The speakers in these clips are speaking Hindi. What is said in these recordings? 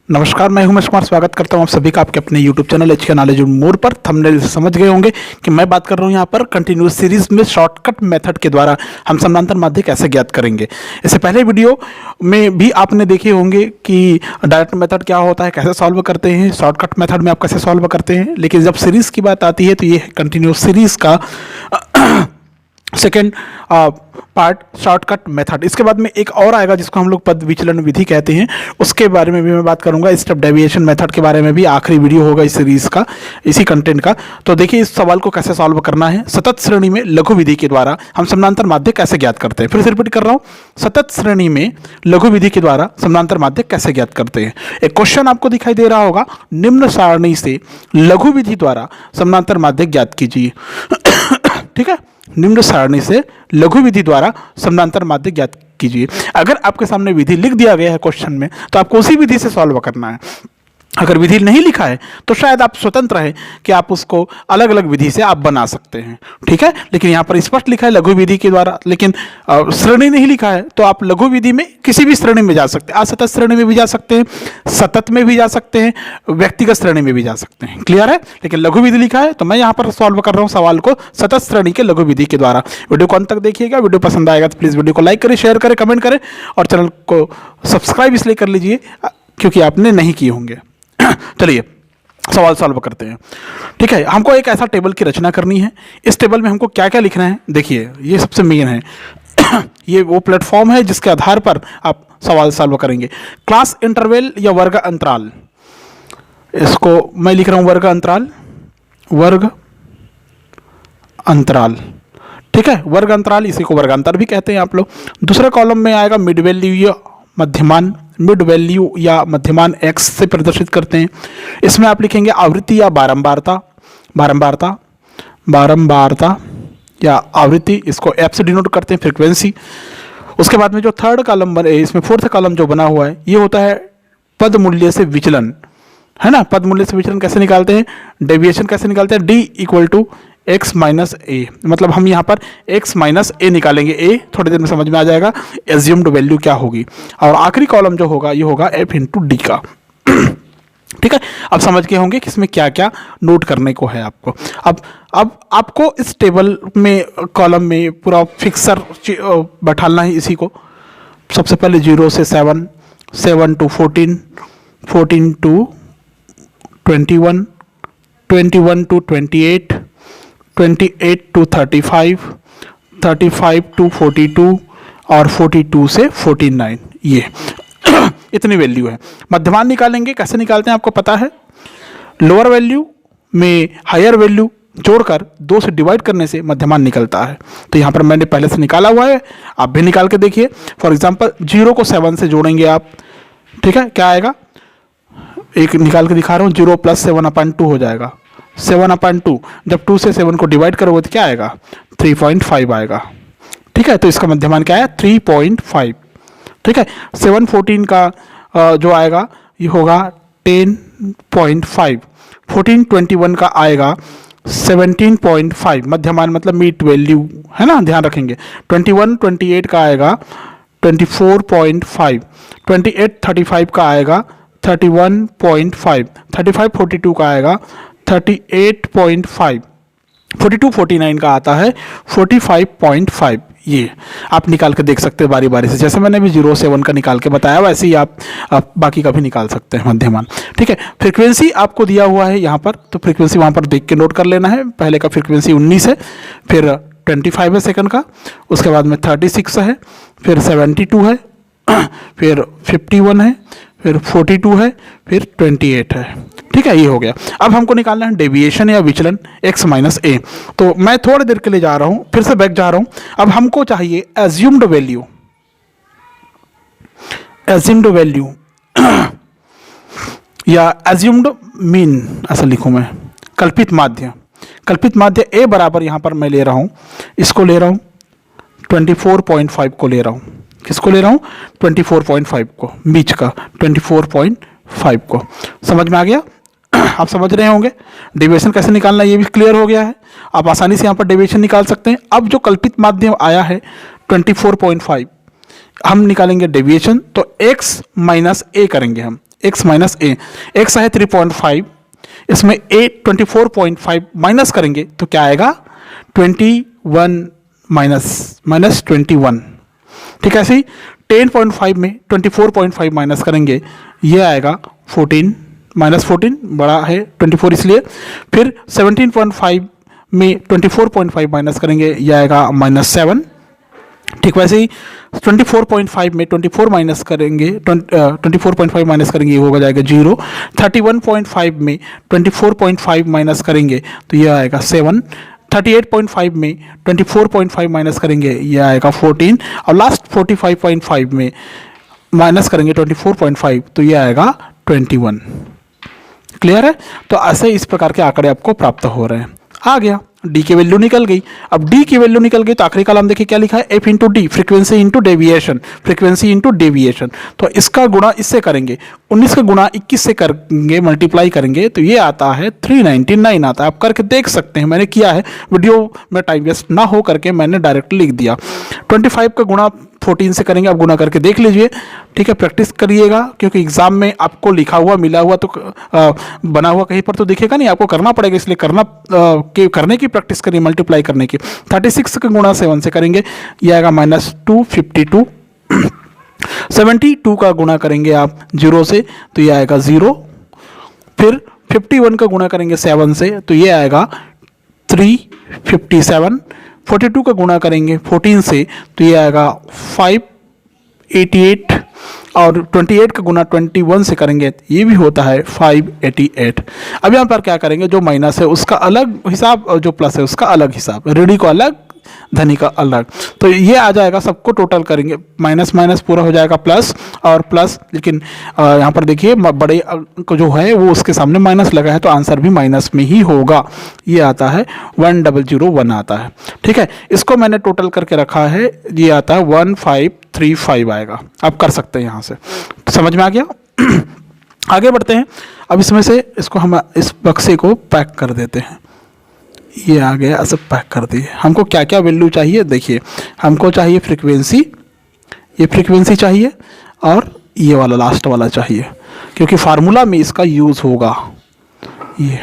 नमस्कार, मैं उमेश कुमार स्वागत करता हूं आप सभी का आपके अपने YouTube channel HK knowledge more पर। थंबनेल से समझ गए होंगे कि मैं बात कर रहा हूं यहां पर कंटिन्यूस सीरीज में शॉर्टकट मेथड के द्वारा हम समानांतर माध्य कैसे ज्ञात करेंगे। इससे पहले वीडियो में भी आपने देखे होंगे कि डायरेक्ट मेथड क्या होता है, कैसे सॉल्व करते हैं, शॉर्टकट मेथड में आप कैसे सॉल्व करते हैं। लेकिन जब सीरीज की बात आती है तो ये कंटिन्यूस सीरीज का सेकेंड पार्ट शॉर्टकट मेथड। इसके बाद में एक और आएगा जिसको हम लोग पद विचलन विधि कहते हैं, उसके बारे में भी मैं बात करूंगा। स्टेप डेविएशन मेथड के बारे में भी आखिरी वीडियो होगा इस सीरीज का, इसी कंटेंट का। तो देखिए इस सवाल को कैसे सॉल्व करना है। सतत श्रेणी में लघु विधि के द्वारा हम समानांतर माध्य कैसे ज्ञात करते हैं। फिर से रिपीट कर रहा हूँ, सतत श्रेणी में लघु विधि के द्वारा समानांतर माध्य कैसे ज्ञात करते हैं। एक क्वेश्चन आपको दिखाई दे रहा होगा, निम्न सारणी से लघु विधि द्वारा समानांतर माध्य ज्ञात कीजिए। ठीक है, निम्न सारणी से लघु विधि द्वारा समानांतर माध्य ज्ञात कीजिए। अगर आपके सामने विधि लिख दिया गया है क्वेश्चन में तो आपको उसी विधि से सॉल्व करना है। अगर विधि नहीं लिखा है तो शायद आप स्वतंत्र है कि आप उसको अलग अलग विधि से आप बना सकते हैं। ठीक है, लेकिन यहाँ पर स्पष्ट लिखा है लघु विधि के द्वारा, लेकिन श्रेणी नहीं लिखा है तो आप लघु विधि में किसी भी श्रेणी में जा सकते हैं। असतत श्रेणी में भी जा सकते हैं, सतत में भी जा सकते हैं, व्यक्तिगत श्रेणी में भी जा सकते हैं। क्लियर है, लेकिन लघु विधि लिखा है तो मैं यहाँ पर सॉल्व कर रहा हूँ सवाल को सतत श्रेणी के लघु विधि के द्वारा। वीडियो को अंत तक देखिएगा। वीडियो पसंद आएगा तो प्लीज़ वीडियो को लाइक करें, शेयर करें, कमेंट करें और चैनल को सब्सक्राइब इसलिए कर लीजिए क्योंकि आपने नहीं किए होंगे। चलिए सवाल सॉल्व करते हैं। ठीक है, हमको एक ऐसा टेबल की रचना करनी है। इस टेबल में हमको क्या क्या लिखना है, देखिए ये सबसे मेन है। ये वो प्लेटफॉर्म है जिसके आधार पर आप सवाल सॉल्व करेंगे। क्लास इंटरवल या वर्ग अंतराल, इसको मैं लिख रहा हूं वर्ग अंतराल, वर्ग अंतराल। ठीक है, वर्ग अंतराल, इसी को वर्गांतर भी कहते हैं आप लोग। दूसरे कॉलम में आएगा मिड वैल्यू या मध्यमान, मिड वैल्यू या मध्यमान एक्स से प्रदर्शित करते हैं। इसमें आप लिखेंगे आवृत्ति या बारंबारता, बारंबारता, बारंबारता या आवृत्ति, इसको एफ से डिनोट करते हैं, फ्रीक्वेंसी। उसके बाद में जो थर्ड कॉलम बने, इसमें फोर्थ कॉलम जो बना हुआ है ये होता है पद मूल्य से विचलन, है ना। पद मूल्य से विचलन कैसे निकालते हैं, डेविएशन कैसे निकालते हैं, D equal to X minus A. मतलब हम यहाँ पर एक्स माइनस ए निकालेंगे, ए थोड़ी देर में समझ में आ जाएगा एज्यूम्ड वैल्यू क्या होगी। और आखिरी कॉलम जो होगा ये होगा एफ इंटू डी का। ठीक है, अब समझ गए होंगे कि इसमें क्या क्या नोट करने को है आपको। अब आपको इस टेबल में कॉलम में पूरा फिक्सर बैठालना है इसी को। सबसे पहले 0 से 7, 7 to 14, 14 to 21, 21 to 28, 28 to 35, 35 to 42 और 42 से 49, ये इतनी वैल्यू है। मध्यमान निकालेंगे, कैसे निकालते हैं आपको पता है। लोअर वैल्यू में हायर वैल्यू जोड़कर 2 से डिवाइड करने से मध्यमान निकलता है। तो यहाँ पर मैंने पहले से निकाला हुआ है, आप भी निकाल के देखिए। फॉर एग्जांपल 0 को 7 से जोड़ेंगे आप, ठीक है, क्या आएगा, एक निकाल के दिखा रहा हूँ, 0 + 7/2 हो जाएगा। 7/2 जब 2 से 7 को डिवाइड करोगे तो क्या आएगा, 3.5 आएगा। ठीक है, तो इसका मध्यमान क्या है, 3.5। ठीक है, 7/14 का जो आएगा ये होगा 10.5, 14/21 का आएगा 17.5, मध्यमान मतलब मीट वैल्यू, है ना, ध्यान रखेंगे। 21/28 का आएगा 24.5, 28/35 का आएगा 31.5, 35/42 का आएगा 38.5, 42/49 का आता है 45.5। ये आप निकाल के देख सकते हैं बारी बारी से, जैसे मैंने भी 0 से 1 का निकाल के बताया वैसे ही आप बाकी का भी निकाल सकते हैं मध्यमान। ठीक है, फ्रीक्वेंसी आपको दिया हुआ है यहाँ पर, तो फ्रीक्वेंसी वहाँ पर देख के नोट कर लेना है। पहले का फ्रीक्वेंसी 19 है, फिर 25 है सेकंड का, उसके बाद में 36 है, फिर 72 है, फिर 51 है, फिर 42 है, फिर 28 है। ठीक है, ये हो गया। अब हमको निकालना है डेविएशन या विचलन x माइनस ए। तो मैं थोड़ी देर के लिए जा रहा हूं, फिर से बैक जा रहा हूं। अब हमको चाहिए एज्यूम्ड वैल्यू, एज्यूम्ड वैल्यू या एज्यूम्ड मीन, ऐसा लिखूं मैं, कल्पित माध्य। कल्पित माध्य a बराबर यहां पर मैं ले रहा हूं, इसको ले रहा हूं 24.5 को ले रहा हूं। किसको ले रहा हूं, 24.5 को, बीच का 24.5 को। समझ में आ गया, आप समझ रहे होंगे। डेविएशन कैसे निकालना ये भी क्लियर हो गया है, आप आसानी से यहाँ पर डेविएशन निकाल सकते हैं। अब जो कल्पित माध्यम आया है 24.5, हम निकालेंगे डेविएशन, तो x माइनस ए करेंगे हम। x माइनस ए, x है 3.5, इसमें a 24.5 माइनस करेंगे तो क्या आएगा 21 माइनस 21। ठीक है, ऐसे ही 10.5 में 24.5 माइनस करेंगे, ये आएगा 14 माइनस 14, बड़ा है 24 इसलिए। फिर 17.5 में 24.5 माइनस करेंगे, ये आएगा -7। ठीक वैसे ही 24.5 में 24 माइनस करेंगे, 24.5 माइनस करेंगे, ये हो जाएगा 0। 31.5 में 24.5 माइनस करेंगे तो ये आएगा 7। 38.5 में 24.5 माइनस करेंगे, ये आएगा 14। और लास्ट 45.5 में माइनस करेंगे 24.5 तो ये आएगा 21। क्लियर है? तो ऐसे इस प्रकार के आंकड़े आपको प्राप्त हो रहे हैं। आ गया, डी की वैल्यू निकल गई। अब डी की वैल्यू निकल गई तो आखिरी कॉलम देखिए क्या लिखा है, F into D, frequency into deviation, frequency into deviation. तो इसका गुणा इससे करेंगे, 19 का गुणा 21 से करेंगे, मल्टीप्लाई करेंगे तो ये आता है 399 आता है। आप करके देख सकते हैं, मैंने किया है, वीडियो में टाइम वेस्ट ना हो करके मैंने डायरेक्ट लिख दिया। 25 का गुणा 14 से करेंगे, आप गुणा करके देख लीजिए। ठीक है, प्रैक्टिस करिएगा, क्योंकि एग्जाम में आपको लिखा हुआ मिला हुआ तो बना हुआ कहीं पर तो दिखेगा नहीं, आपको करना पड़ेगा, इसलिए करने की प्रैक्टिस करिए, मल्टीप्लाई करने की। 36 का गुणा 7 से करेंगे, ये आएगा -252। 72 का गुणा करेंगे आप 0 से तो ये आएगा 0। फिर 51 का गुणा करेंगे 7 से तो ये आएगा 357। 42 का गुणा करेंगे 14 से तो ये आएगा 588। और 28 का गुणा 21 से करेंगे ये भी होता है 588। अब यहाँ पर क्या करेंगे, जो माइनस है उसका अलग हिसाब और जो प्लस है उसका अलग हिसाब, ऋणी को अलग धनी का अलग। तो ये आ जाएगा, सबको टोटल करेंगे, माइनस माइनस पूरा हो जाएगा प्लस और प्लस। लेकिन यहाँ पर देखिए बड़े को जो है वो उसके सामने माइनस लगा है तो आंसर भी माइनस में ही होगा। ये आता है 1001 आता है। ठीक है, इसको मैंने टोटल करके रखा है, ये आता है 1535 आएगा। आप कर सकते हैं यहाँ से, समझ में आ गया? आगे बढ़ते हैं। अब इसमें से इसको हम इस बक्से को पैक कर देते हैं। ये आ गया, ऐसे पैक कर दिए। हमको क्या क्या वैल्यू चाहिए देखिए, हमको चाहिए फ्रीक्वेंसी, ये फ्रीक्वेंसी चाहिए और ये वाला लास्ट वाला चाहिए, क्योंकि फार्मूला में इसका यूज़ होगा। ये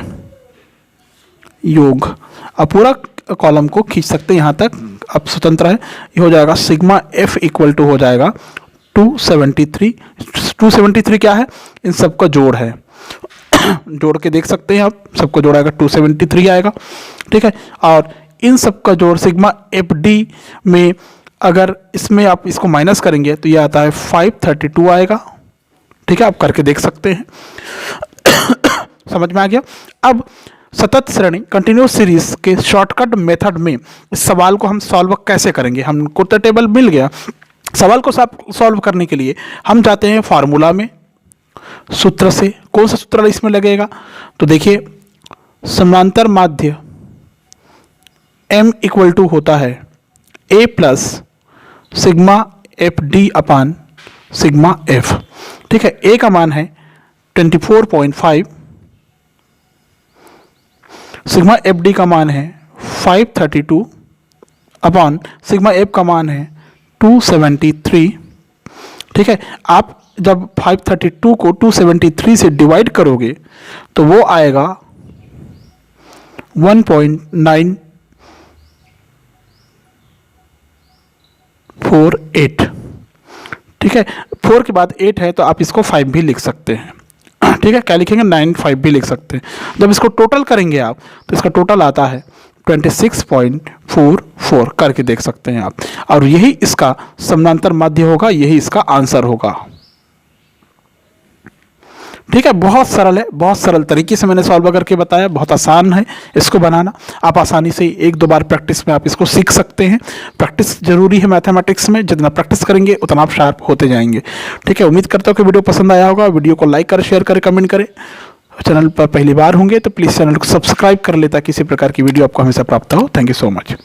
योग, अब पूरा कॉलम को खींच सकते हैं यहाँ तक, अब स्वतंत्र है। ये हो जाएगा सिग्मा एफ इक्वल टू हो जाएगा 273। 273 क्या है, इन सबका जोड़ है, जोड़ के देख सकते हैं आप, सबको जोड़ाएगा 273 आएगा। ठीक है, और इन सब का जोड़ सिग्मा एफ डी में अगर इसमें आप इसको माइनस करेंगे तो ये आता है 532 आएगा। ठीक है, आप करके देख सकते हैं। समझ में आ गया? अब सतत श्रेणी कंटिन्यूस सीरीज के शॉर्टकट मेथड में इस सवाल को हम सॉल्व कैसे करेंगे, हमको तो टेबल मिल गया। सवाल को सॉल्व करने के लिए हम जाते हैं फार्मूला में, सूत्र से। कौन सा सूत्र इसमें लगेगा, तो देखिए समांतर माध्य m इक्वल टू होता है a plus sigma F D upon sigma F. ठीक है, a का मान है 24.5, सिग्मा एफ डी का मान है 532 अपान सिग्मा एफ का मान है 273। ठीक है, आप जब 532 को 273 से डिवाइड करोगे तो वो आएगा 1.948। ठीक है, 4 के बाद 8 है तो आप इसको 5 भी लिख सकते हैं। ठीक है, क्या लिखेंगे, 95 भी लिख सकते हैं। जब इसको टोटल करेंगे आप तो इसका टोटल आता है 26.44, करके देख सकते हैं आप। और यही इसका समांतर माध्य होगा, यही इसका आंसर होगा। ठीक है, बहुत सरल है, बहुत सरल तरीके से मैंने सॉल्व करके बताया, बहुत आसान है इसको बनाना। आप आसानी से 1-2 बार प्रैक्टिस में आप इसको सीख सकते हैं। प्रैक्टिस जरूरी है मैथमेटिक्स में, जितना प्रैक्टिस करेंगे उतना आप शार्प होते जाएंगे। ठीक है, उम्मीद करता हूँ कि वीडियो पसंद आया होगा। वीडियो को लाइक करें, शेयर करें, कमेंट करें। चैनल पर पहली बार होंगे तो प्लीज़ चैनल को सब्सक्राइब कर ले ताकि किसी प्रकार की वीडियो आपको हमेशा प्राप्त हो। Thank you so much.